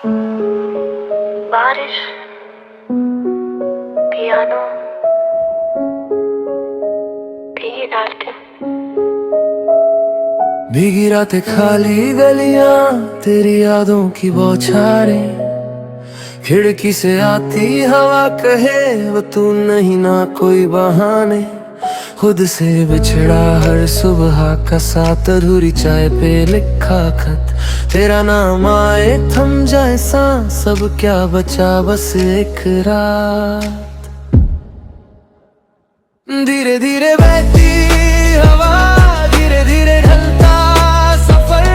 बारिश, पियानो, भीगी रातें, भीगी रातें, खाली गलियां, तेरी यादों की बौछारें, खिड़की से आती हवा कहे वो तू नहीं, ना कोई बहाने। खुद से बिछड़ा हर सुबह का साथ, अधूरी चाय पे लिखा खत, तेरा नाम आए थम जाए सांस, सब क्या बचा बस एक रात। धीरे धीरे बहती हवा, धीरे धीरे ढलता सफर,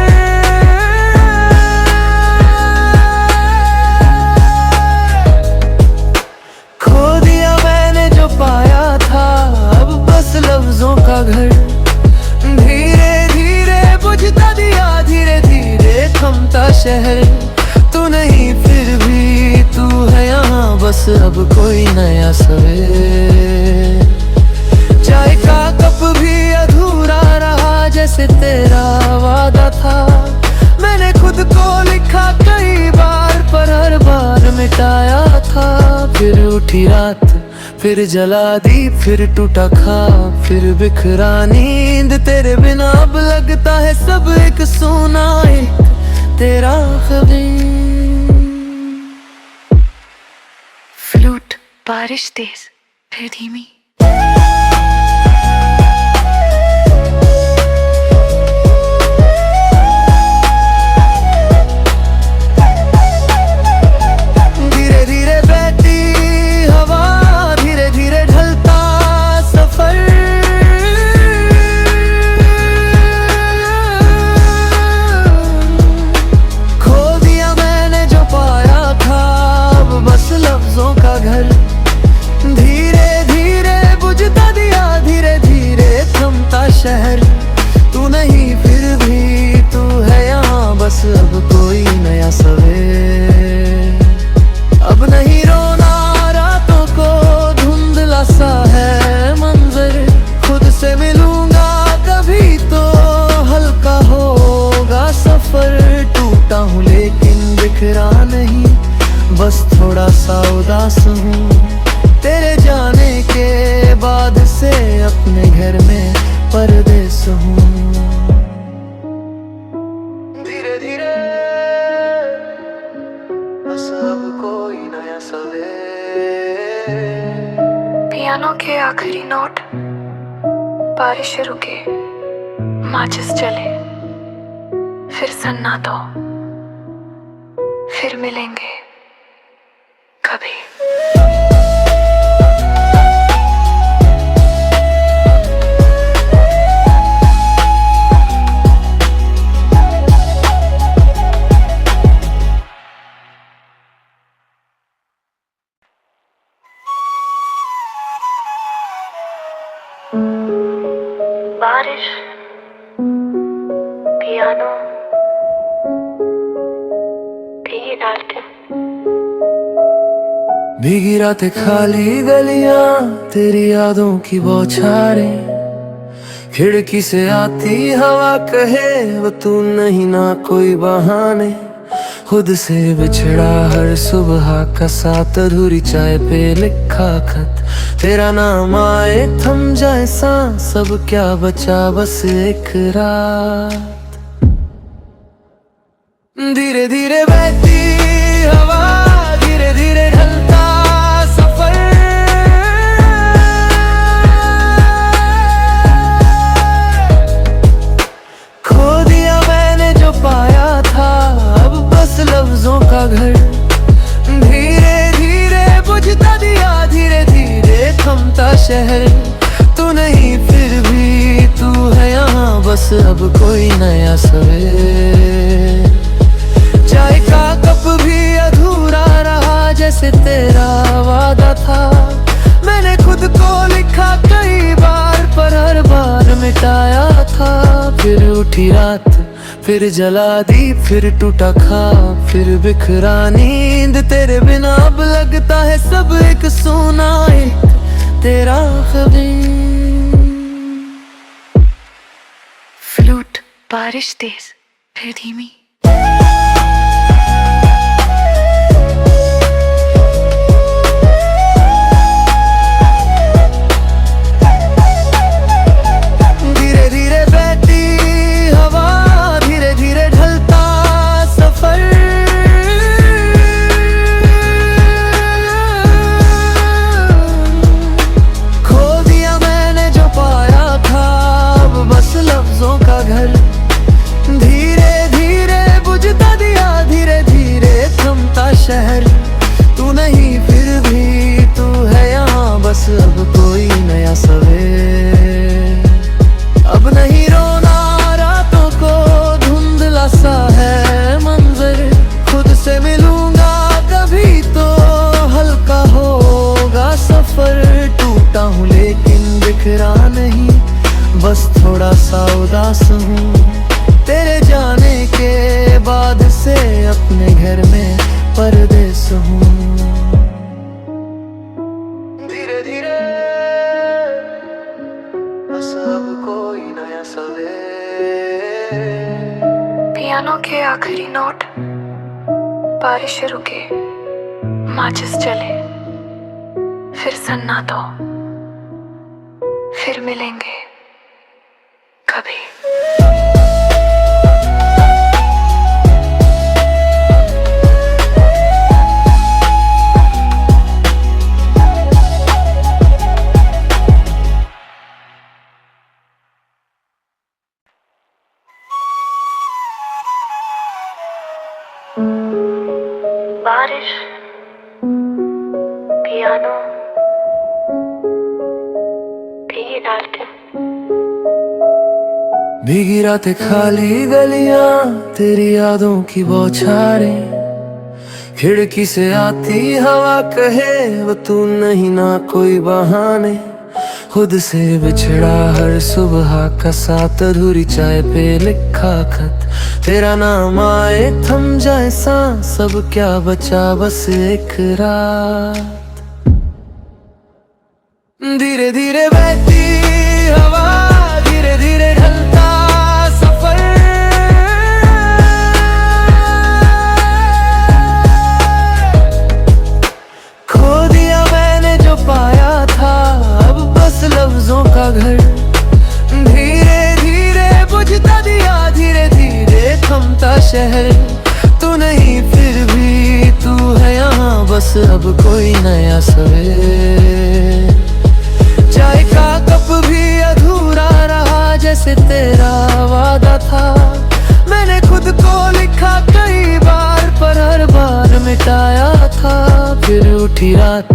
खो दिया मैंने जो पाया था, अब बस लफ्जों का घर। धीरे धीरे बुझता दिया, धीरे धीरे थमता शहर, तू नहीं फिर भी तू है यहाँ, बस अब कोई नया सवेर। चाय का कप भी अधूरा रहा, जैसे तेरा वादा था, मैंने खुद को लिखा कई बार, पर हर बार मिटाया था। फिर उठी रात, फिर जला दी, फिर टूटा ख्वाब, फिर बिखरा नींद, तेरे बिना अब लगता है सब एक सोना, एक तेरा ख्वीं। फ्लूट, बारिश तेज फिर धीमी, धीरे धीरे बहती हवा, धीरे धीरे ढलता सफर, खो दिया मैंने जो पाया था, अब बस लफ्जों का घर। धीरे धीरे बुझता दिया, धीरे धीरे थमता शहर, तू नहीं फिर भी तू है यहाँ, बस अब कोई नया सवेर। अब नहीं रोना रातों को, धुंधला सा है मंजर, खुद से मिलूंगा कभी तो हल्का होगा सफर। टूटा हूँ लेकिन बिखरा नहीं, बस थोड़ा सा उदास हूँ, तेरे जाने के बाद से अपने घर में परदेस हूँ। धीरे धीरे बस अब कोई नया सवेर। पियानो के आखिरी नोट, बारिश रुके, माचिस जले, फिर सन्नाटा, फिर मिलेंगे कभी। बारिश, पियानो, भीगी रातें, भीगी रातें, खाली गलियां, तेरी यादों की बौछारें, खिड़की से आती हवा कहे वो तू नहीं, ना कोई बहाने। खुद से बिछड़ा हर सुबह का साथ, अधूरी चाय पे लिखा खत, तेरा नाम आए थम जाए सांस, सब क्या बचा बस एक रात। धीरे धीरे बहती हवा, धीरे धीरे ढलता सफर, खो दिया मैंने जो पाया था, अब बस लफ्जों का घर। धीरे धीरे बुझता दिया, धीरे धीरे थमता शहर, तू नहीं फिर भी तू है यहाँ, बस अब कोई नया सवेर। चाय का कप भी अधूरा रहा, जैसे तेरा वादा था, मैंने खुद को लिखा कई बार, पर हर बार मिटाया था। फिर उठी रात, फिर जला दी, फिर टूटा ख्वाब, फिर बिखरा नींद, तेरे बिना अब लगता है सब एक सोना, एक तेरा ख्वीं। फ्लूट, बारिश तेज फिर धीमी, शहर तू नहीं फिर भी तू है यहाँ बस अब कोई नया सवेर। अब नहीं रोना रातों को धुंधला सा है मंजर, खुद से मिलूंगा कभी तो हल्का होगा सफर। टूटा हूँ लेकिन बिखरा नहीं, बस थोड़ा सा उदास हूँ तेरे जाने के बाद से अपने घर में परदेस हूँ। धीरे धीरे बस अब कोई नया सवेर। पियानो के आखिरी नोट, बारिश रुके, माचिस जले, फिर सन्नाटा, फिर मिलेंगे कभी। बारिश, पियानो, भीगी डालते, भीगी रातें खाली गलियां तेरी यादों की बौछारें, खिड़की से आती हवा कहे वो तू नहीं ना कोई बहाने। खुद से बिछड़ा हर सुबह का साथ, अधूरी चाय पे लिखा खत, तेरा नाम आए थम जाए सांस, सब क्या बचा बस एक रात। धीरे धीरे बहती हवा, धीरे धीरे ढलता सफर, खो दिया मैंने जो पाया था अब बस लफ्जों का घर। धीरे धीरे बुझता दिया, धीरे धीरे थमता शहर, तू नहीं फिर भी तू है यहाँ बस अब कोई नया सवेर। चाय का कप भी अधूरा रहा जैसे तेरा वादा था, मैंने खुद को लिखा कई बार पर हर बार मिटाया था। फिर उठी रात,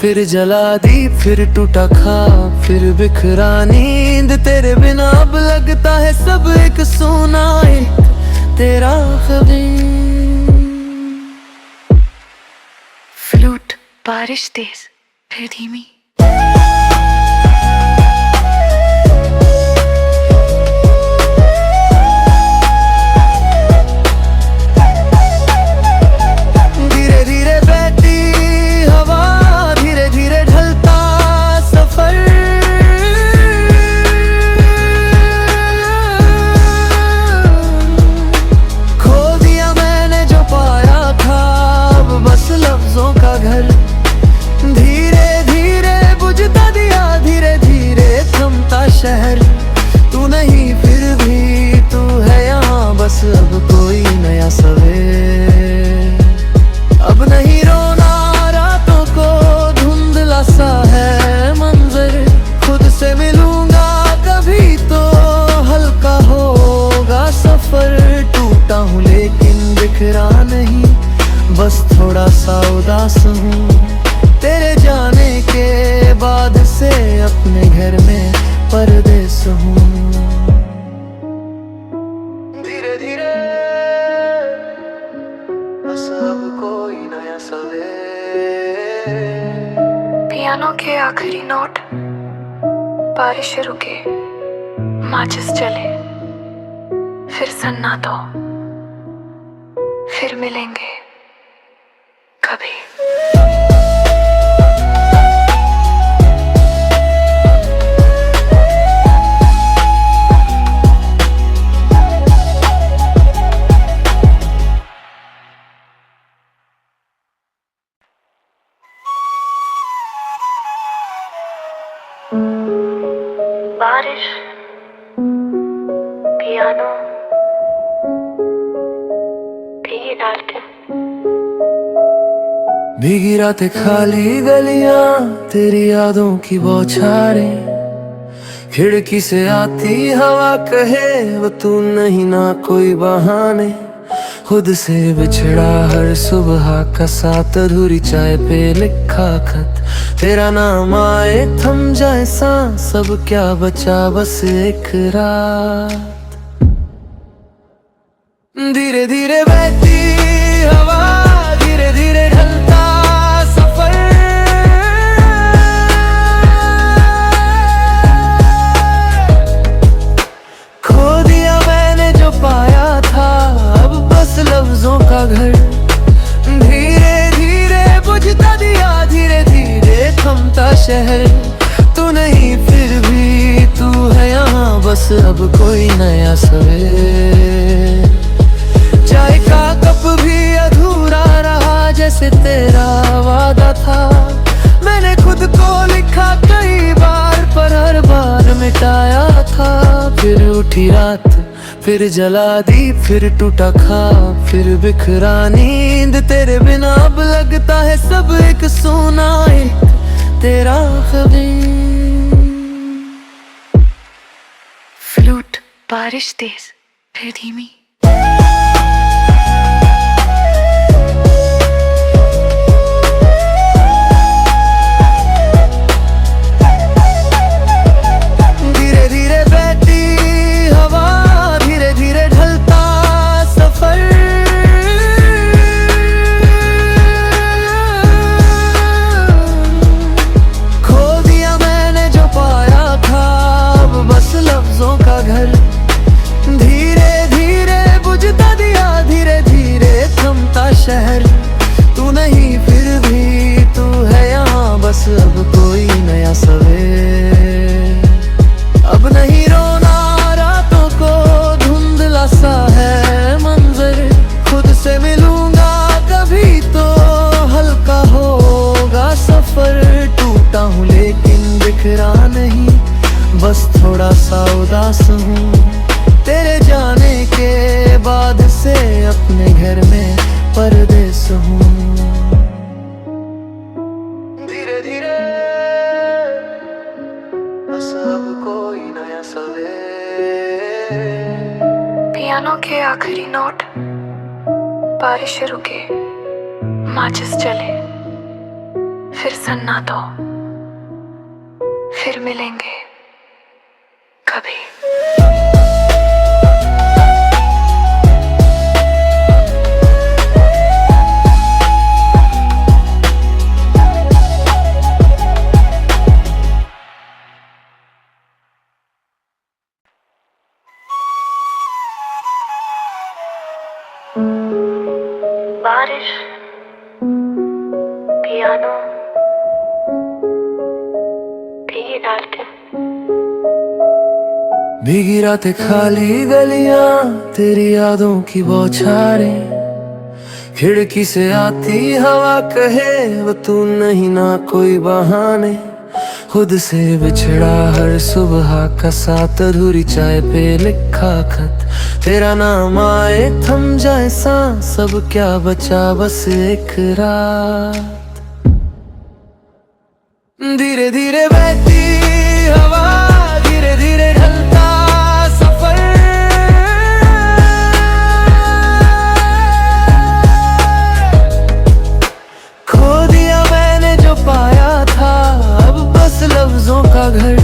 फिर जला दी, फिर टूटा ख्वाब, फिर बिखरा नींद, तेरे बिना अब लगता है सब एक सोना एक तेरा खबीर। फ्लूट, बारिश तेज, फिर धीमी, धीरे धीरे बहती हवा, धीरे धीरे ढलता सफर, खो दिया मैंने जो पाया था अब बस लफ्जों का घर। धीरे धीरे बुझता दिया, धीरे धीरे थमता शहर, तू नहीं फिर भी तू है यहाँ बस अब कोई नया सवेर। अब नहीं रोना रातों को धुंधला सा है मंजर, खुद से मिलूंगा कभी तो हल्का होगा सफर। टूटा हूँ लेकिन बिखरा नहीं, बस थोड़ा सा उदास हूँ तेरे जाने के बाद से अपने घर में परदेस हूँ। धीरे धीरे बस अब कोई नया सवेर। पियानो के आखिरी नोट, बारिश रुके, माचिस जले, फिर सन्नाटा, फिर मिलेंगे कभी। बारिश, पियानो, भीगी डालते, भीगी रातें खाली गलियां तेरी यादों की बौछारें, खिड़की से आती हवा कहे वो तू नहीं ना कोई बहाने। खुद से बिछड़ा हर सुबह का साथ, अधूरी चाय पे लिखा खत। तेरा नाम आए थम जाए सांस, सब क्या बचा बस एक रात। धीरे धीरे बहती हवा, धीरे धीरे ढलता सफर। खो दिया मैंने जो पाया था, अब बस लफ्जों का घर। धीरे धीरे बुझता दिया, धीरे धीरे थमता शहर। तू नहीं फिर भी तू है यहाँ, बस अब कोई नया सवेर। चाय का कप भी अधूरा रहा, जैसे तेरा वादा था। मैंने खुद को लिखा कई बार, पर हर बार मिटाया था। फिर उठी रात, फिर जला दी, फिर टूटा ख्वाब, फिर बिखरा नींद। तेरे बिना अब लगता है सब एक सोना, एक तेरा खबीर। फ्लूट बारिश तेज फिर धीमी। धीरे धीरे बहती हवा, धीरे धीरे ढलता सफर। खो दिया मैंने जो पाया था, अब बस लफ्जों का घर। धीरे धीरे बुझता दिया, धीरे धीरे थमता शहर। तू नहीं फिर भी तू है यहाँ, बस अब कोई नया सवेर। अब नहीं रोना रातों को, धुंधला सा है मंजर। खुद से मिलूंगा कभी तो हल्का होगा सफर। टूटा हूँ लेकिन बिखरा नहीं, बस थोड़ा सा उदास हूँ। तेरे जाने के बाद से अपने घर में परदेस हूँ। धीरे धीरे बस अब कोई नया सवेर। पियानो के आखिरी नोट, बारिश रुके, माचिस जले, फिर सन्नाटा हो, फिर मिलेंगे कभी। बारिश, पियानो, भीगी रातें। भीगी रातें, खाली गलियां, तेरी यादों की बौछारें। खिड़की से आती हवा कहे वो तू नहीं, ना कोई बहाने। खुद से बिछड़ा हर सुबह का साथ, अधूरी चाय पे लिखा खत। तेरा नाम आए थम जाए सांस, सब क्या बचा बस एक रात। धीरे धीरे बहती हवा, धीरे धीरे ढलता सफर। खो दिया मैंने जो पाया था, अब बस लफ्जों का घर।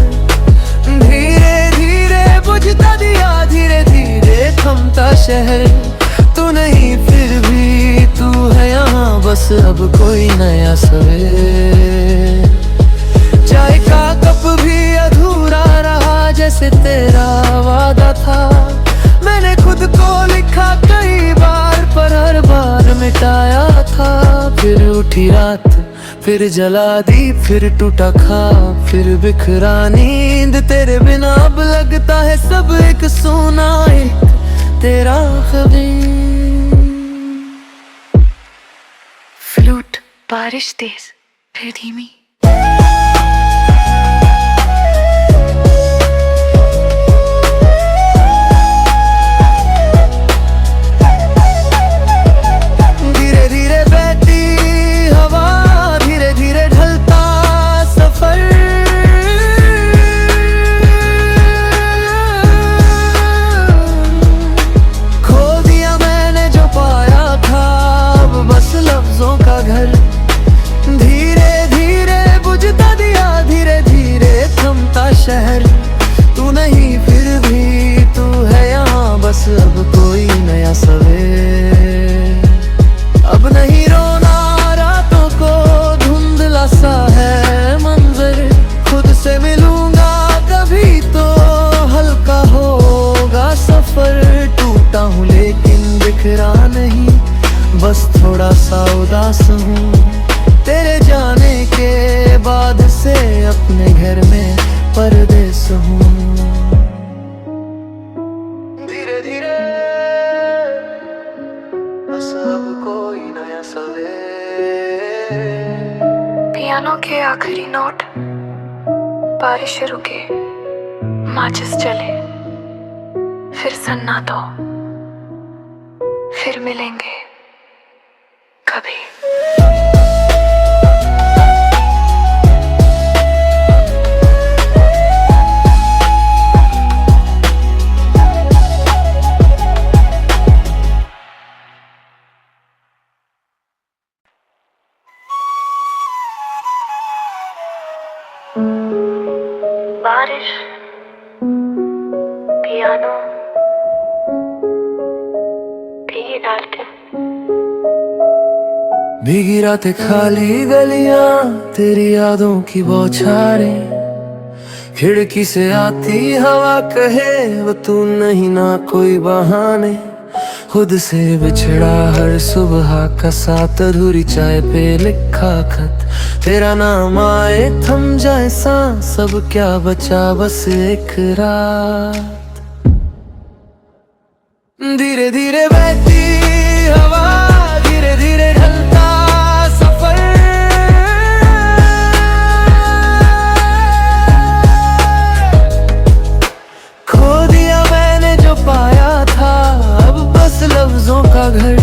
धीरे धीरे बुझता दिया, धीरे धीरे थमता शहर। तू नहीं फिर भी तू है यहाँ, बस अब कोई नया सवेर। चाय का कप भी अधूरा रहा, जैसे तेरा वादा था। मैंने खुद को लिखा कई बार, पर हर बार मिटाया था। फिर उठी रात, फिर जला दी, फिर टूटा ख्वाब, फिर बिखरा नींद। तेरे बिना अब लगता है सब एक सोना, एक तेरा खबीर। फ्लूट बारिश तेज फिर धीमी। धीरे धीरे बहती हवा, धीरे धीरे ढलता सफर। खो दिया मैंने जो पाया सवेर। अब नहीं रोना रातों को, धुंधला सा है मंजर। खुद से मिलूंगा कभी तो हल्का होगा सफर। टूटा हूँ लेकिन बिखरा नहीं, बस थोड़ा सा उदास हूँ। तेरे जाने के बाद से अपने घर में परदेस हूँ। धीरे धीरे बस अब कोई नया सवेर। पियानो के आखिरी नोट, बारिश रुके, माचिस जले, फिर सन्नाटा, फिर मिलेंगे कभी। बारिश, पियानो, भीगी रातें, भीगी रातें, खाली गलियां, तेरी यादों की बौछारें। खिड़की से आती हवा कहे वो तू नहीं ना कोई बहाने। खुद से बिछड़ा हर सुबह का साथ, अधूरी चाय पे लिखा खत। तेरा नाम आए थम जाए सांस, सब क्या बचा बस एक रात। धीरे धीरे बहती हवा, धीरे धीरे ढलता सफर। खो दिया मैंने जो पाया था, अब बस लफ्जों का घर।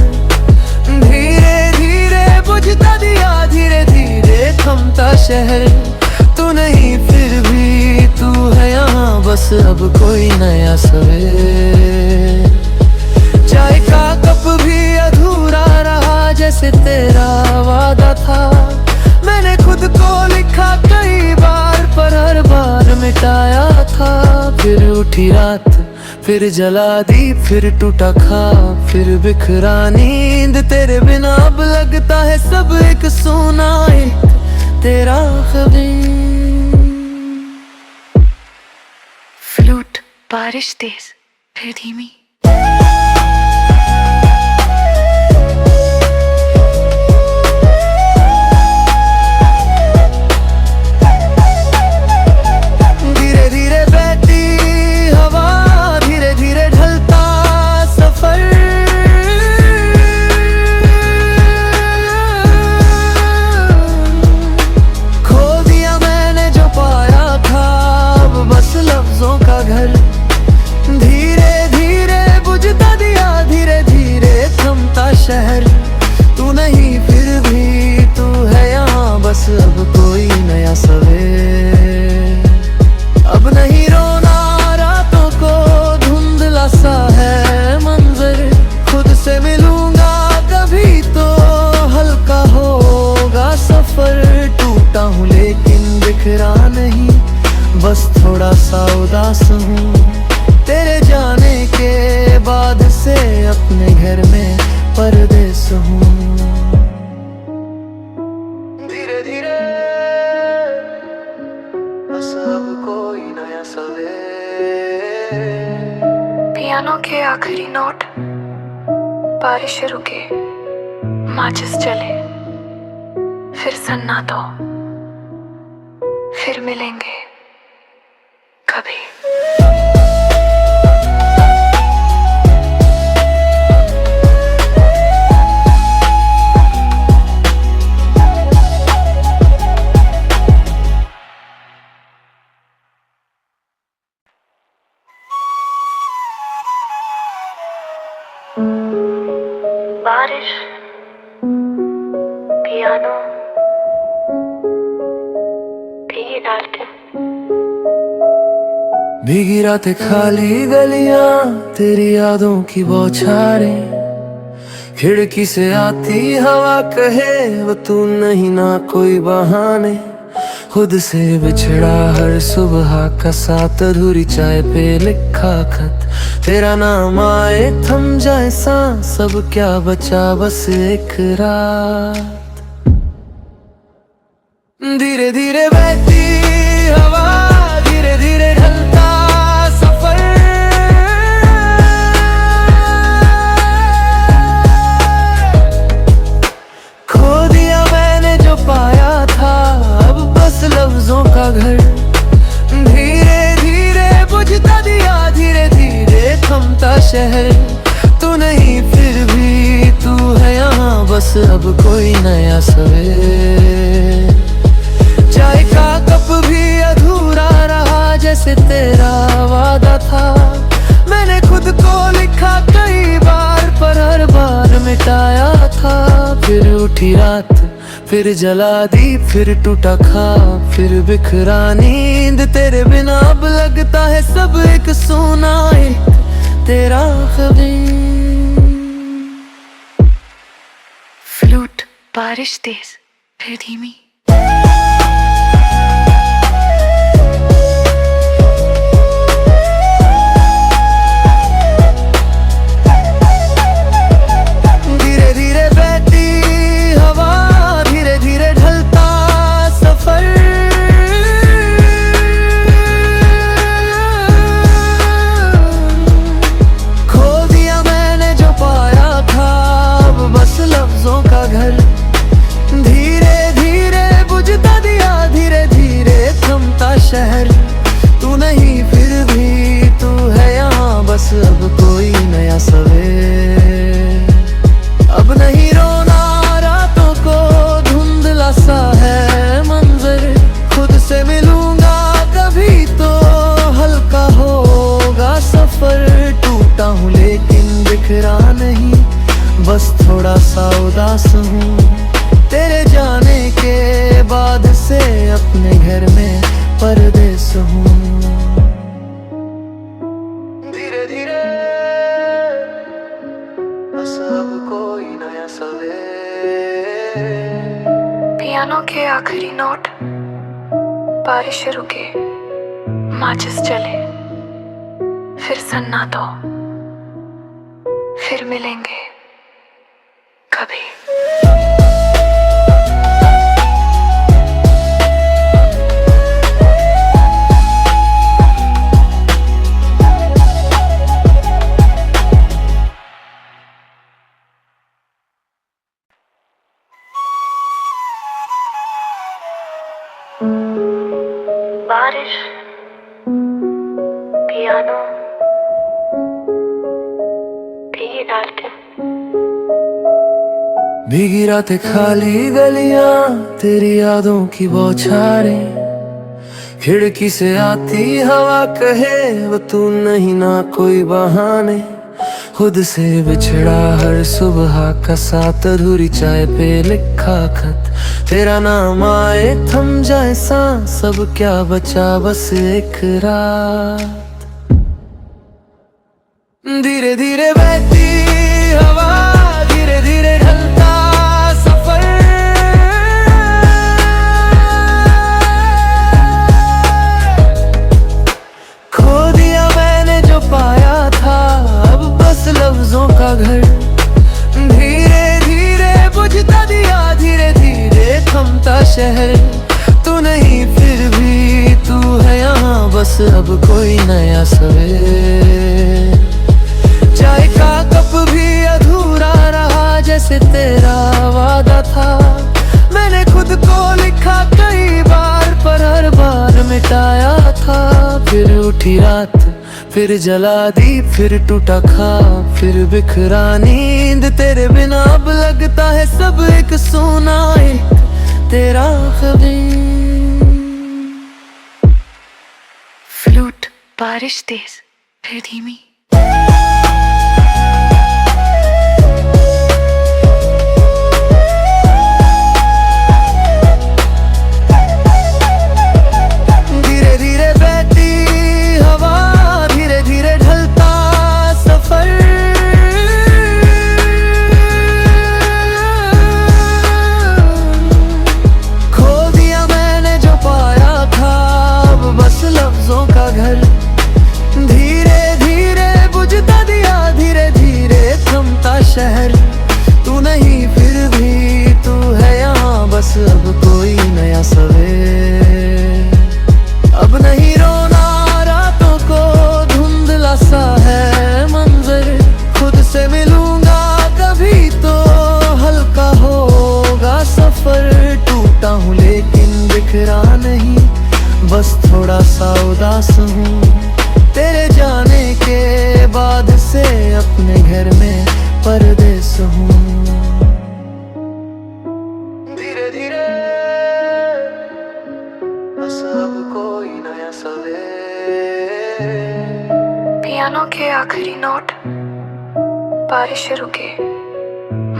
धीरे धीरे बुझता दिया, धीरे धीरे थमता शहर। तू नहीं फिर भी तू है यहाँ, बस अब कोई नया सवेर। चाय का कप भी अधूरा रहा, जैसे तेरा वादा था। मैंने खुद को लिखा कई बार, पर हर बार मिटाया था। फिर उठी रात, फिर जला दी, फिर टूटा ख्वाब, फिर बिखरा नींद। तेरे बिना अब लगता है सब एक सोना, एक तेरा खबीर। फ्लूट, बारिश तेज, फिर धीमी। धीरे धीरे बहती हवा, धीरे धीरे ढलता सफर। खो दिया मैंने जो पाया था, अब बस लफ्जों का घर। धीरे धीरे बुझता दिया, धीरे धीरे थमता शहर। तू नहीं फिर भी तू है यहाँ, बस अब कोई नया सवेर। अब नहीं रोना रातों को, धुंधला सा है मंजर। खुद से मिलूंगा कभी तो हल्का होगा सफर। टूटा हूँ लेकिन बिखरा नहीं, बस थोड़ा सा उदास हूँ। तेरे जाने के बाद से अपने घर में परदेस हूँ। धीरे धीरे बस अब कोई नया सवेर। पियानो के आखिरी नोट, बारिश रुके, माचिस जले, फिर सन्नाटा, फिर मिलेंगे कभी। बारिश, पियानो, भीगी रातें, भीगी रातें, खाली गलियां, तेरी यादों की बौछारें। खिड़की से आती हवा कहे वो तू नहीं ना कोई बहाने। खुद से बिछड़ा हर सुबह का साथ, अधूरी चाय पे लिखा खत। तेरा नाम आए थम जाए सांस, सब क्या बचा बस एक रात। धीरे धीरे बहती हवा, धीरे धीरे ढलता सफर। खो दिया मैंने जो पाया था, अब बस लफ्जों का घर। धीरे धीरे बुझता दिया, धीरे धीरे थमता शहर। तू नहीं फिर भी तू है यहाँ, बस अब कोई नया सवेर। चाय का कप भी अधूरा रहा, जैसे तेरा वादा था। मैंने खुद को लिखा कई बार, पर हर बार मिटाया था। फिर उठी रात, फिर जला दी, फिर टूटा ख्वाब, फिर बिखरा नींद। तेरे बिना अब लगता है सब एक सोना, एक तेरा ख़बीर। फ्लूट बारिश तेज फिर धीमी। धीरे धीरे बहती हवा, धीरे धीरे ढलता सफर। खो दिया मैंने जो पाया था, अब बस लफ्जों का घर। धीरे धीरे बुझता दिया, धीरे धीरे थमता शहर। तू नहीं फिर भी तू है यहाँ, बस अब कोई नया सवेर। अब नहीं रोना रातों को, धुंधला सा है मंजर। खुद से मिलूंगा कभी तो हल्का होगा सफर। टूटा हूँ लेकिन बिखरा नहीं, बस थोड़ा सा उदास हूँ। तेरे जाने के बाद से अपने घर में परदेस हूँ। धीरे धीरे बस अब कोई नया सवेर। पियानो के आखिरी नोट, बारिश रुके, माचिस जले, फिर सन्नाटा हो, फिर मिलेंगे कभी। बारिश, पियानो, भीगी डालते। भीगी रातें, खाली गलियां, तेरी यादों की बौछारें। खिड़की से आती हवा कहे वो तू नहीं, ना कोई बहाने। खुद से बिछड़ा हर सुबह का साथ, अधूरी चाय पे लिखा खत। तेरा नाम आए थम जाए सांस, सब क्या बचा बस एक रात। धीरे धीरे बहती हवा, धीरे धीरे ढलता सफर। खो दिया मैंने जो पाया था, अब बस लफ्जों का घर। धीरे धीरे बुझता दिया, धीरे धीरे थमता शहर। तू नहीं फिर भी तू है यहाँ, बस अब कोई नया सवेर। चाय का कप भी अधूरा रहा, जैसे तेरा वादा था। मैंने खुद को लिखा कई बार, पर हर बार मिटाया था। फिर उठी रात, फिर जला दी, फिर टूटा ख्वाब, फिर बिखरा नींद। तेरे बिना अब लगता है सब एक सोना, एक तेरा ख़बीर। फ्लूट बारिश तेज फिर धीमी। धीरे धीरे बहती हवा, धीरे धीरे ढलता सफर। खो दिया मैंने जो पाया सा उदास हूँ, तेरे जाने के बाद से अपने घर में परदेस हूँ। धीरे धीरे बस अब कोई नया सवेर। पियानो के आखिरी नोट, बारिश रुके,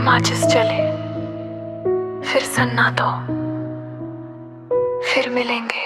माचिस जले, फिर सन्नाटा, फिर मिलेंगे।